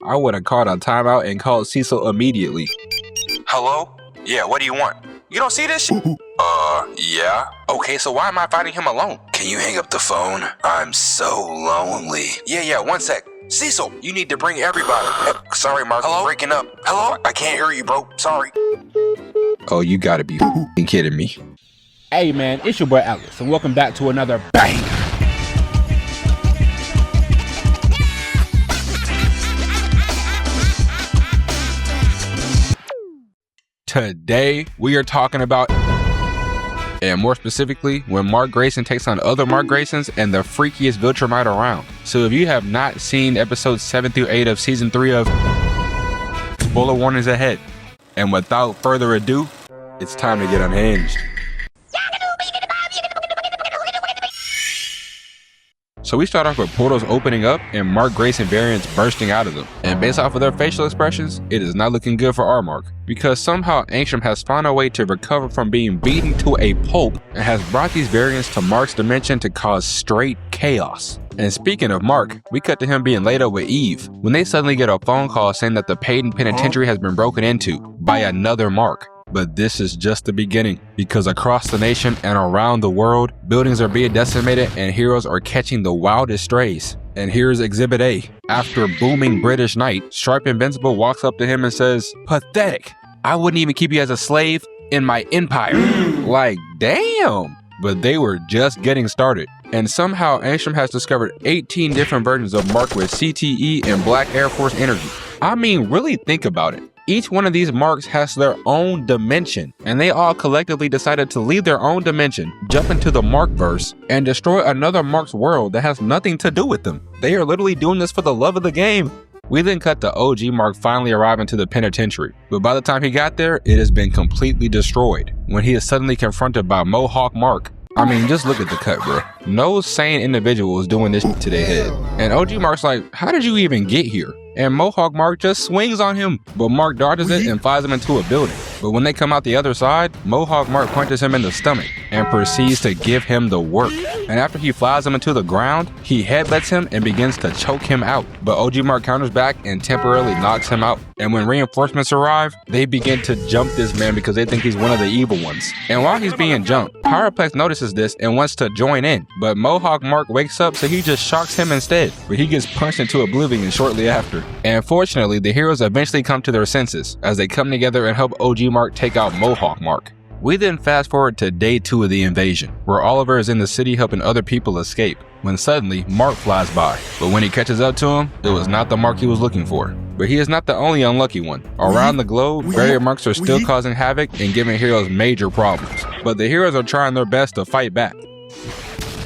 I would have called a timeout and called Cecil immediately. Hello? Yeah, what do you want? You don't see this shit? Yeah. Okay, so why am I fighting him alone? Can you hang up the phone? I'm so lonely. Yeah, 1 sec. Cecil, you need to bring everybody. Sorry, Mark. Hello? I'm breaking up. Hello? I can't hear you, bro. Sorry. Oh, you gotta be kidding me. Hey man, it's your boy Alex, and welcome back to another bang. Today, we are talking about, and more specifically, when Mark Grayson takes on other Mark Graysons and the freakiest viltrumite around. So if you have not seen episodes 7 through 8 of season 3 of, spoiler warnings ahead. And without further ado, it's time to get unhinged. So we start off with portals opening up and Mark Grayson variants bursting out of them. And based off of their facial expressions, it is not looking good for our Mark, because somehow Angstrom has found a way to recover from being beaten to a pulp and has brought these variants to Mark's dimension to cause straight chaos. And speaking of Mark, we cut to him being laid up with Eve when they suddenly get a phone call saying that the Payton Penitentiary has been broken into by another Mark. But this is just the beginning, because across the nation and around the world, buildings are being decimated and heroes are catching the wildest strays. And here's Exhibit A. After a booming British night, Sharp Invincible walks up to him and says, "Pathetic. I wouldn't even keep you as a slave in my empire." Like, damn. But they were just getting started. And somehow Angstrom has discovered 18 different versions of Mark with CTE and Black Air Force energy. I mean, really think about it. Each one of these Marks has their own dimension, and they all collectively decided to leave their own dimension, jump into the Markverse, and destroy another Mark's world that has nothing to do with them. They are literally doing this for the love of the game. We then cut to OG Mark finally arriving to the penitentiary, but by the time he got there, it has been completely destroyed, when he is suddenly confronted by Mohawk Mark. I mean, just look at the cut, bro. No sane individual is doing this to their head. And OG Mark's like, "How did you even get here?" And Mohawk Mark just swings on him, but Mark dodges it and flies him into a building. But when they come out the other side, Mohawk Mark punches him in the stomach and proceeds to give him the work. And after he flies him into the ground, he headbutts him and begins to choke him out. But OG Mark counters back and temporarily knocks him out. And when reinforcements arrive, they begin to jump this man because they think he's one of the evil ones. And while he's being jumped, Pyraplex notices this and wants to join in. But Mohawk Mark wakes up, so he just shocks him instead. But he gets punched into oblivion shortly after. And fortunately, the heroes eventually come to their senses as they come together and help OG Mark take out Mohawk Mark. We then fast forward to day 2 of the invasion, where Oliver is in the city helping other people escape, when suddenly Mark flies by. But when he catches up to him, it was not the Mark he was looking for. But he is not the only unlucky one. Around the globe, barrier Marks are still causing havoc and giving heroes major problems. But the heroes are trying their best to fight back.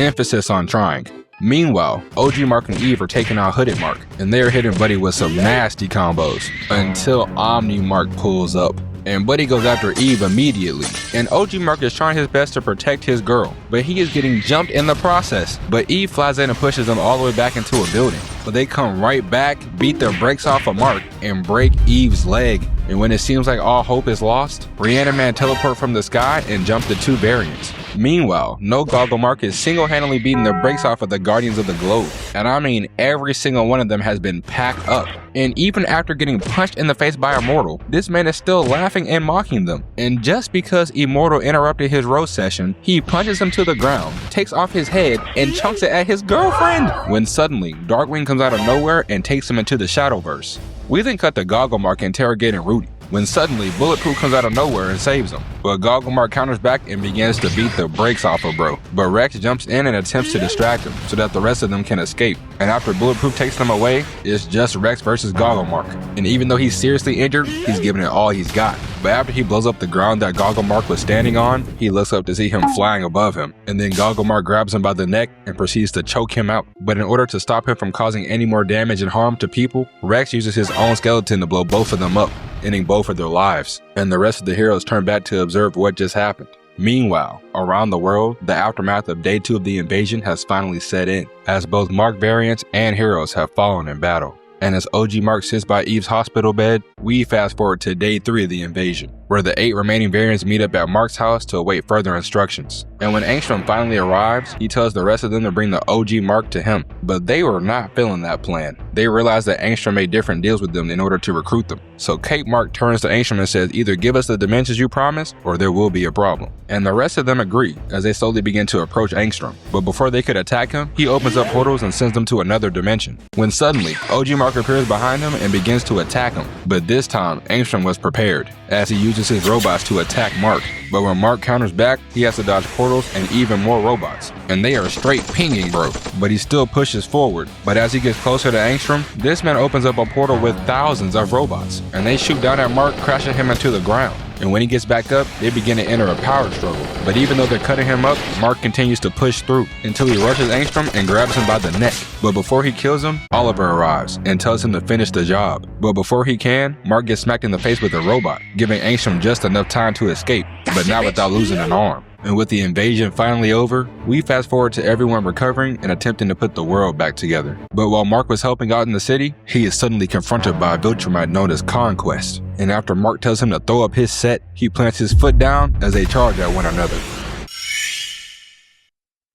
Emphasis on trying. Meanwhile, OG Mark and Eve are taking out Hooded Mark, and they are hitting Buddy with some nasty combos, until Omni Mark pulls up. And Buddy goes after Eve immediately, and OG Mark is trying his best to protect his girl, but he is getting jumped in the process. But Eve flies in and pushes them all the way back into a building. But they come right back, beat their brakes off of Mark, and break Eve's leg. And when it seems like all hope is lost, Reaniman teleport from the sky and jump the 2 variants. Meanwhile, No Goggle Mark is single-handedly beating the brakes off of the Guardians of the Globe. And I mean, every single one of them has been packed up. And even after getting punched in the face by Immortal, this man is still laughing and mocking them. And just because Immortal interrupted his roast session, he punches him to the ground, takes off his head, and chunks it at his girlfriend. When suddenly, Darkwing comes out of nowhere and takes him into the Shadowverse. We then cut to Goggle Mark interrogating Rudy, when suddenly Bulletproof comes out of nowhere and saves him. But Goggle Mark counters back and begins to beat the brakes off of bro. But Rex jumps in and attempts to distract him so that the rest of them can escape. And after Bulletproof takes them away, it's just Rex versus Goggle Mark. And even though he's seriously injured, he's giving it all he's got. But after he blows up the ground that Goggle Mark was standing on, he looks up to see him flying above him. And then Goggle Mark grabs him by the neck and proceeds to choke him out. But in order to stop him from causing any more damage and harm to people, Rex uses his own skeleton to blow both of them up, ending both of their lives. And the rest of the heroes turn back to observe what just happened. Meanwhile, around the world, the aftermath of day 2 of the invasion has finally set in, as both Mark variants and heroes have fallen in battle. And as OG Mark sits by Eve's hospital bed, We fast forward to day 3 of the invasion, where the 8 remaining variants meet up at Mark's house to await further instructions. And when Angstrom finally arrives, he tells the rest of them to bring the OG Mark to him. But they were not feeling that plan. They realized that Angstrom made different deals with them in order to recruit them. So Cape Mark turns to Angstrom and says, either give us the dimensions you promised, or there will be a problem. And the rest of them agree, as they slowly begin to approach Angstrom. But before they could attack him, he opens up portals and sends them to another dimension. When suddenly, OG Mark appears behind him and begins to attack him. But this time, Angstrom was prepared, as he uses his robots to attack Mark. But when Mark counters back, he has to dodge portals and even more robots. And they are straight pinging, bro. But he still pushes forward. But as he gets closer to Angstrom, this man opens up a portal with thousands of robots. And they shoot down at Mark, crashing him into the ground. And when he gets back up, they begin to enter a power struggle. But even though they're cutting him up, Mark continues to push through until he rushes Angstrom and grabs him by the neck. But before he kills him, Oliver arrives and tells him to finish the job. But before he can, Mark gets smacked in the face with a robot, giving Angstrom just enough time to escape, but not without losing an arm. And with the invasion finally over, we fast forward to everyone recovering and attempting to put the world back together. But while Mark was helping out in the city, he is suddenly confronted by a viltrumite known as Conquest. And after Mark tells him to throw up his set, he plants his foot down as they charge at one another.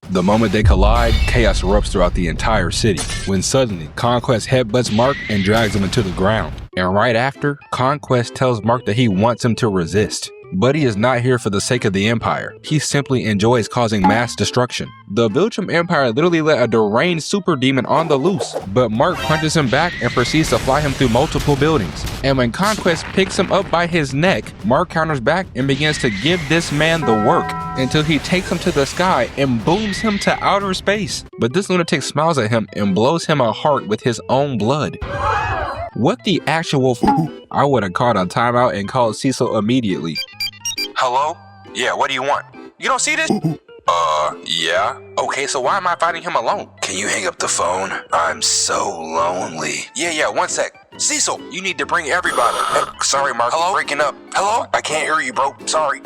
The moment they collide, chaos erupts throughout the entire city, when suddenly Conquest headbutts Mark and drags him into the ground. And right after, Conquest tells Mark that he wants him to resist. But he is not here for the sake of the Empire. He simply enjoys causing mass destruction. The Viltrum Empire literally let a deranged super demon on the loose, but Mark punches him back and proceeds to fly him through multiple buildings. And when Conquest picks him up by his neck, Mark counters back and begins to give this man the work until he takes him to the sky and booms him to outer space. But this lunatic smiles at him and blows him a heart with his own blood. What the actual I would have called a timeout and called Cecil immediately. Hello? Yeah, what do you want? You don't see this? Yeah. Okay, so why am I fighting him alone? Can you hang up the phone? I'm so lonely. Yeah, 1 sec. Cecil, you need to bring everybody. Sorry, Mark. Hello? Breaking up. Hello? I can't hear you, bro. Sorry.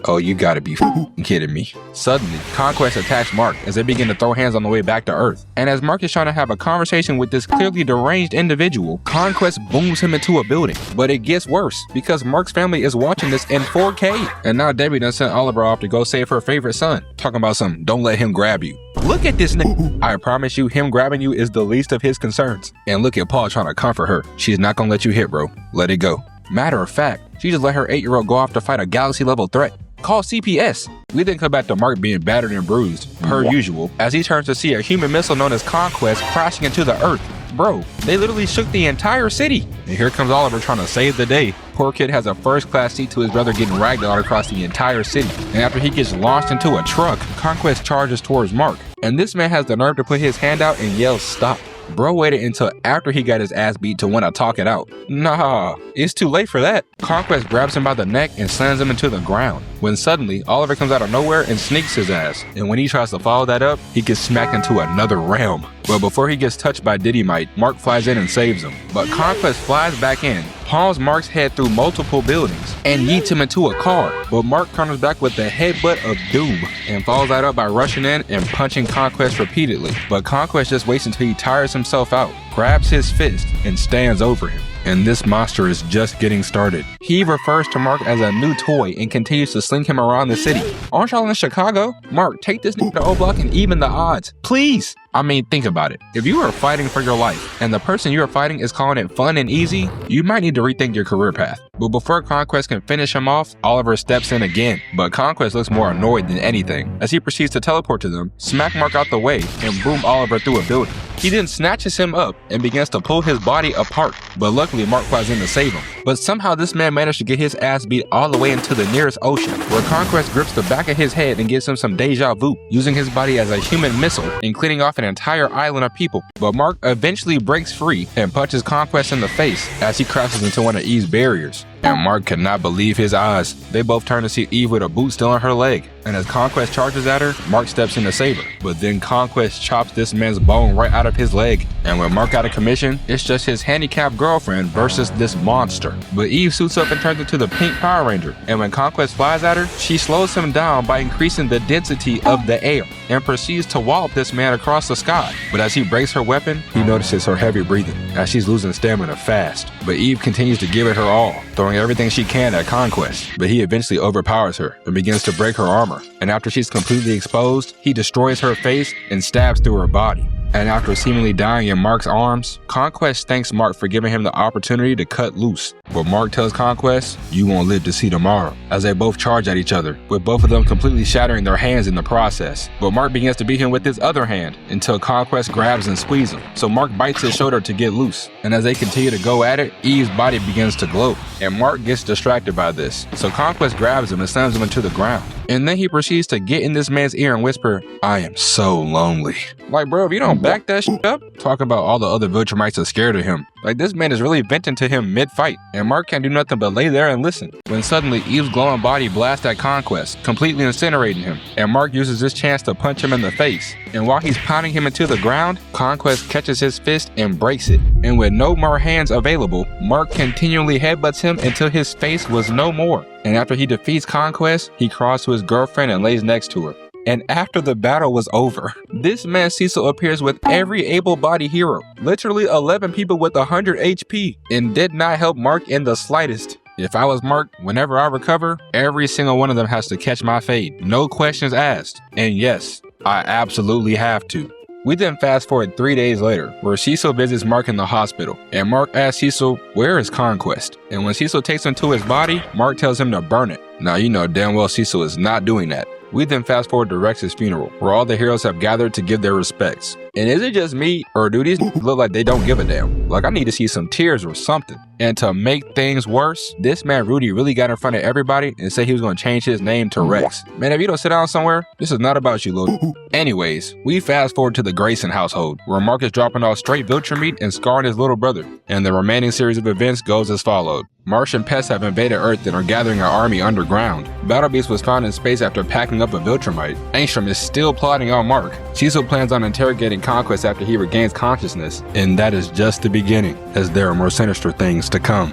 Oh, you gotta be kidding me. Suddenly, Conquest attacks Mark as they begin to throw hands on the way back to Earth. And as Mark is trying to have a conversation with this clearly deranged individual, Conquest booms him into a building. But it gets worse, because Mark's family is watching this in 4K. And now Debbie done sent Oliver off to go save her favorite son. Talking about something, don't let him grab you. Look at this nigga. I promise you, him grabbing you is the least of his concerns. And look at Paul trying to comfort her. She's not gonna let you hit, bro. Let it go. Matter of fact, she just let her 8-year-old go off to fight a galaxy-level threat. Call CPS. We then come back to Mark being battered and bruised, per usual, as he turns to see a human missile known as Conquest crashing into the Earth. Bro, they literally shook the entire city. And here comes Oliver trying to save the day. Poor kid has a first-class seat to his brother getting ragdolled across the entire city. And after he gets launched into a truck, Conquest charges towards Mark. And this man has the nerve to put his hand out and yell, "Stop." Bro waited until after he got his ass beat to want to talk it out. Nah, it's too late for that. Conquest grabs him by the neck and slams him into the ground. When suddenly, Oliver comes out of nowhere and sneaks his ass. And when he tries to follow that up, he gets smacked into another realm. But before he gets touched by Didymite, Mark flies in and saves him. But Conquest flies back in, palms Mark's head through multiple buildings, and yeets him into a car. But Mark counters back with the headbutt of doom and follows that up by rushing in and punching Conquest repeatedly. But Conquest just waits until he tires himself out, grabs his fist, and stands over him. And this monster is just getting started. He refers to Mark as a new toy and continues to sling him around the city. Aren't y'all in Chicago? Mark, take this nigga to O-Block and even the odds. Please! I mean, think about it. If you are fighting for your life, and the person you are fighting is calling it fun and easy, you might need to rethink your career path. But before Conquest can finish him off, Oliver steps in again. But Conquest looks more annoyed than anything, as he proceeds to teleport to them, smack Mark out the way, and boom Oliver through a building. He then snatches him up and begins to pull his body apart, but luckily Mark flies in to save him. But somehow this man managed to get his ass beat all the way into the nearest ocean, where Conquest grips the back of his head and gives him some deja vu, using his body as a human missile and cleaning off an entire island of people. But Mark eventually breaks free and punches Conquest in the face as he crashes into one of Eve's barriers. and Mark could not believe his eyes. They both turn to see Eve with a boot still on her leg, and as Conquest charges at her, Mark steps in to save her. But then Conquest chops this man's bone right out of his leg, and with Mark out of commission, it's just his handicapped girlfriend versus this monster. But Eve suits up and turns into the pink Power Ranger, and when Conquest flies at her, she slows him down by increasing the density of the air, and proceeds to wallop this man across the sky. But as he breaks her weapon, he notices her heavy breathing, as she's losing stamina fast. But Eve continues to give it her all, throwing everything she can at Conquest. But he eventually overpowers her and begins to break her armor. And after she's completely exposed, he destroys her face and stabs through her body. And after seemingly dying in Mark's arms, Conquest thanks Mark for giving him the opportunity to cut loose. But Mark tells Conquest, "You won't live to see tomorrow," as they both charge at each other, with both of them completely shattering their hands in the process. But Mark begins to beat him with his other hand until Conquest grabs and squeezes him. So Mark bites his shoulder to get loose. And as they continue to go at it, Eve's body begins to glow. And Mark gets distracted by this. So Conquest grabs him and slams him into the ground. And then he proceeds to get in this man's ear and whisper, "I am so lonely." Like, bro, if you don't back that shit up, talk about all the other viltrumites are scared of him. Like, this man is really venting to him mid-fight, and Mark can't do nothing but lay there and listen. When suddenly Eve's glowing body blasts at Conquest, completely incinerating him, and Mark uses this chance to punch him in the face. And while he's pounding him into the ground, Conquest catches his fist and breaks it. And with no more hands available, Mark continually headbutts him until his face was no more. And after he defeats Conquest, he crawls to his girlfriend and lays next to her. And after the battle was over, this man Cecil appears with every able-bodied hero, literally 11 people with 100 HP, and did not help Mark in the slightest. If I was Mark, whenever I recover, every single one of them has to catch my fade, no questions asked. And yes, I absolutely have to. We then fast forward 3 days later, where Cecil visits Mark in the hospital, and Mark asks Cecil, "Where is Conquest?" And when Cecil takes him to his body, Mark tells him to burn it. Now you know damn well Cecil is not doing that. We then fast forward to Rex's funeral, where all the heroes have gathered to give their respects. And is it just me, or do these look like they don't give a damn? Like, I need to see some tears or something. And to make things worse, this man Rudy really got in front of everybody and said he was going to change his name to Rex. Man, if you don't sit down somewhere, this is not about you, little. Anyways, we fast forward to the Grayson household, where Mark is dropping off straight viltrumite and scarring his little brother. And the remaining series of events goes as followed. Martian pests have invaded Earth and are gathering an army underground. Battle Beast was found in space after packing up a viltrumite. Angstrom is still plotting on Mark. Cecil plans on interrogating Conquest after he regains consciousness. And that is just the beginning, as there are more sinister things to come.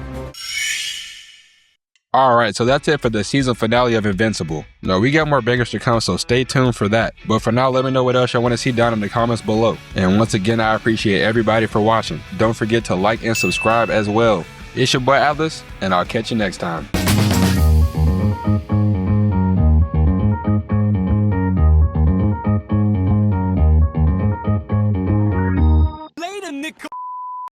Alright, so that's it for the season finale of Invincible. No, we got more bangers to come, so stay tuned for that. But for now, let me know what else y'all want to see down in the comments below. And once again, I appreciate everybody for watching. Don't forget to like and subscribe as well. It's your boy Atlas, and I'll catch you next time.